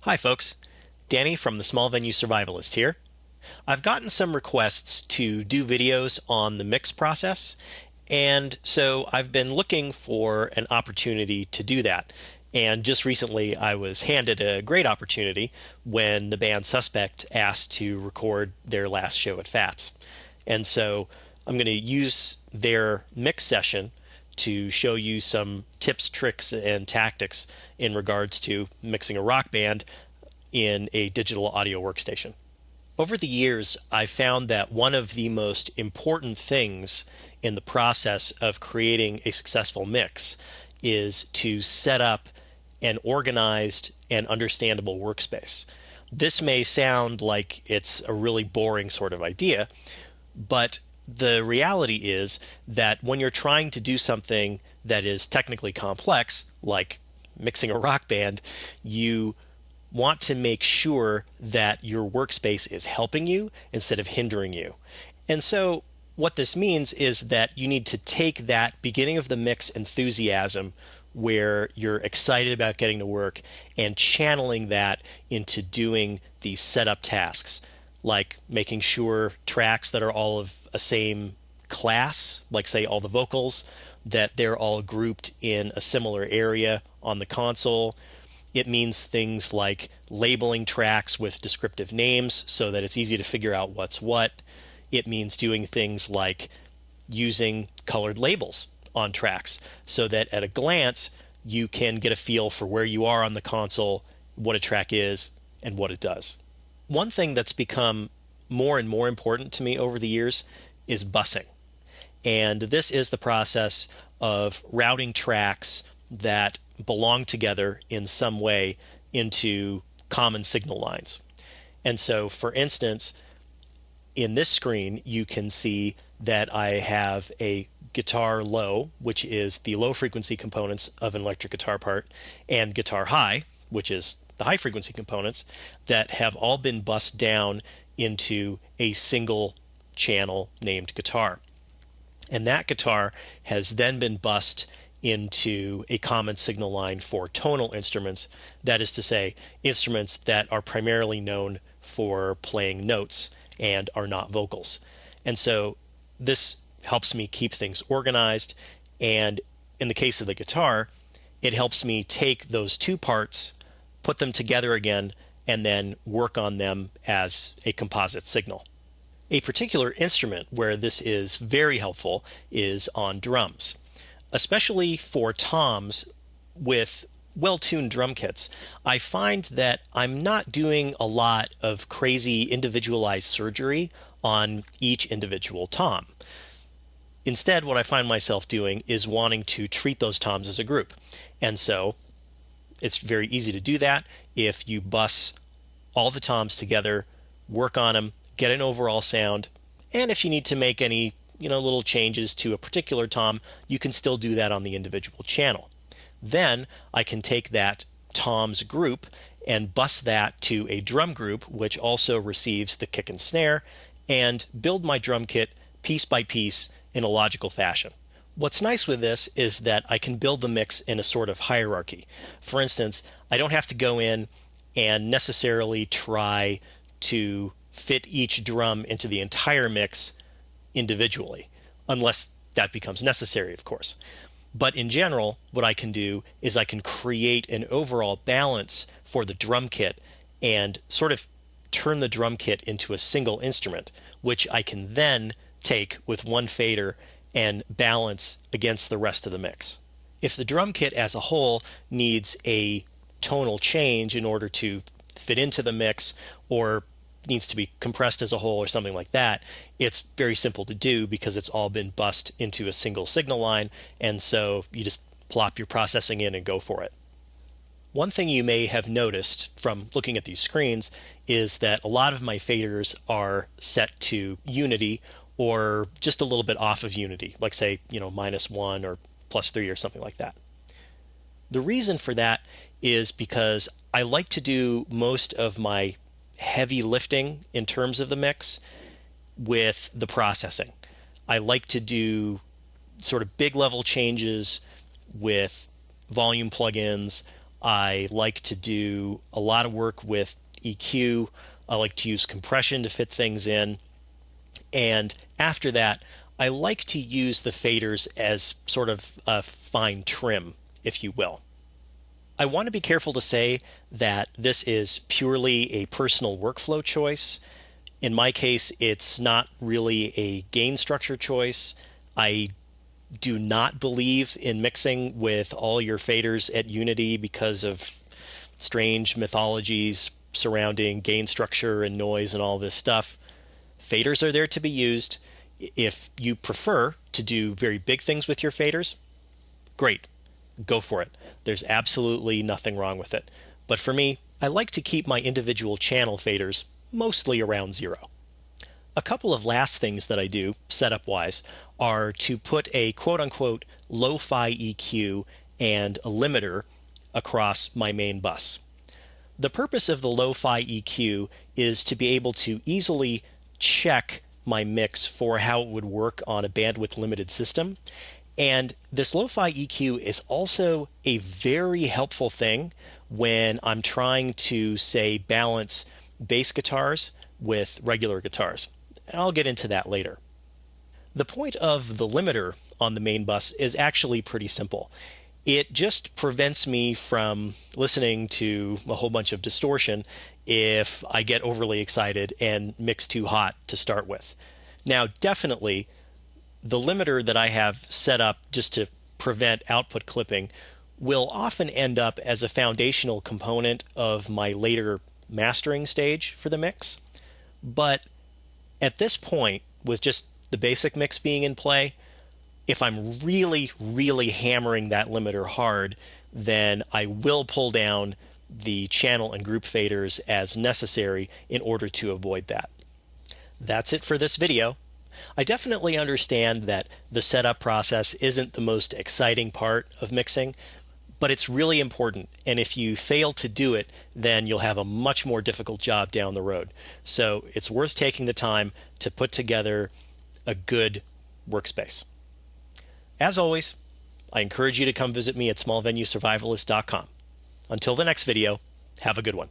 Hi, folks. Danny from the Small Venue Survivalist here. I've gotten some requests to do videos on the mix process, and so I've been looking for an opportunity to do that. And just recently, I was handed a great opportunity when the band Suspect asked to record their last show at FATS. And so I'm going to use their mix session to show you some tips, tricks, and tactics in regards to mixing a rock band in a digital audio workstation. Over the years, I've found that one of the most important things in the process of creating a successful mix is to set up an organized and understandable workspace. This may sound like it's a really boring sort of idea, but the reality is that when you're trying to do something that is technically complex, like mixing a rock band, you want to make sure that your workspace is helping you instead of hindering you. And so what this means is that you need to take that beginning of the mix enthusiasm where you're excited about getting to work and channeling that into doing these setup tasks, like making sure tracks that are all of a same class, like say all the vocals, that they're all grouped in a similar area on the console. It means things like labeling tracks with descriptive names so that it's easy to figure out what's what. It means doing things like using colored labels on tracks so that at a glance you can get a feel for where you are on the console, what a track is, and what it does. One thing that's become more and more important to me over the years is busing. And this is the process of routing tracks that belong together in some way into common signal lines. And so, for instance, in this screen, you can see that I have a guitar low, which is the low frequency components of an electric guitar part, and guitar high, which is the high frequency components, that have all been bussed down into a single channel named guitar. And that guitar has then been bussed into a common signal line for tonal instruments, that is to say, instruments that are primarily known for playing notes and are not vocals. And so this helps me keep things organized, and in the case of the guitar, it helps me take those two parts, put them together again, and then work on them as a composite signal. A particular instrument where this is very helpful is on drums, especially for toms with well-tuned drum kits. I find that I'm not doing a lot of crazy individualized surgery on each individual tom. Instead, what I find myself doing is wanting to treat those toms as a group. And so it's very easy to do that if you bus all the toms together, work on them, get an overall sound, and if you need to make any little changes to a particular tom, you can still do that on the individual channel. Then I can take that toms group and bus that to a drum group, which also receives the kick and snare, and build my drum kit piece by piece in a logical fashion. What's nice with this is that I can build the mix in a sort of hierarchy. For instance, I don't have to go in and necessarily try to fit each drum into the entire mix individually, unless that becomes necessary, of course. But in general, what I can do is I can create an overall balance for the drum kit and sort of turn the drum kit into a single instrument, which I can then take with one fader and balance against the rest of the mix. If the drum kit as a whole needs a tonal change in order to fit into the mix, or needs to be compressed as a whole or something like that, it's very simple to do because it's all been bussed into a single signal line, and so you just plop your processing in and go for it. One thing you may have noticed from looking at these screens is that a lot of my faders are set to unity or just a little bit off of unity, like say, -1 or +3 or something like that. The reason for that is because I like to do most of my heavy lifting in terms of the mix with the processing. I like to do sort of big level changes with volume plugins. I like to do a lot of work with EQ. I like to use compression to fit things in. And after that, I like to use the faders as sort of a fine trim, if you will. I want to be careful to say that this is purely a personal workflow choice. In my case, it's not really a gain structure choice. I do not believe in mixing with all your faders at Unity because of strange mythologies surrounding gain structure and noise and all this stuff. Faders are there to be used. If you prefer to do very big things with your faders, great, go for it. There's absolutely nothing wrong with it. But for me, I like to keep my individual channel faders mostly around 0. A couple of last things that I do, setup-wise, are to put a quote-unquote lo-fi EQ and a limiter across my main bus. The purpose of the lo-fi EQ is to be able to easily check my mix for how it would work on a bandwidth-limited system. And this lo-fi EQ is also a very helpful thing when I'm trying to, say, balance bass guitars with regular guitars. And I'll get into that later. The point of the limiter on the main bus is actually pretty simple. It just prevents me from listening to a whole bunch of distortion if I get overly excited and mix too hot to start with. Now, definitely, the limiter that I have set up just to prevent output clipping will often end up as a foundational component of my later mastering stage for the mix. But at this point, with just the basic mix being in play, if I'm really, really hammering that limiter hard, then I will pull down the channel and group faders as necessary in order to avoid that. That's it for this video. I definitely understand that the setup process isn't the most exciting part of mixing, but it's really important. And if you fail to do it, then you'll have a much more difficult job down the road. So it's worth taking the time to put together a good workspace. As always, I encourage you to come visit me at smallvenuesurvivalist.com. Until the next video, have a good one.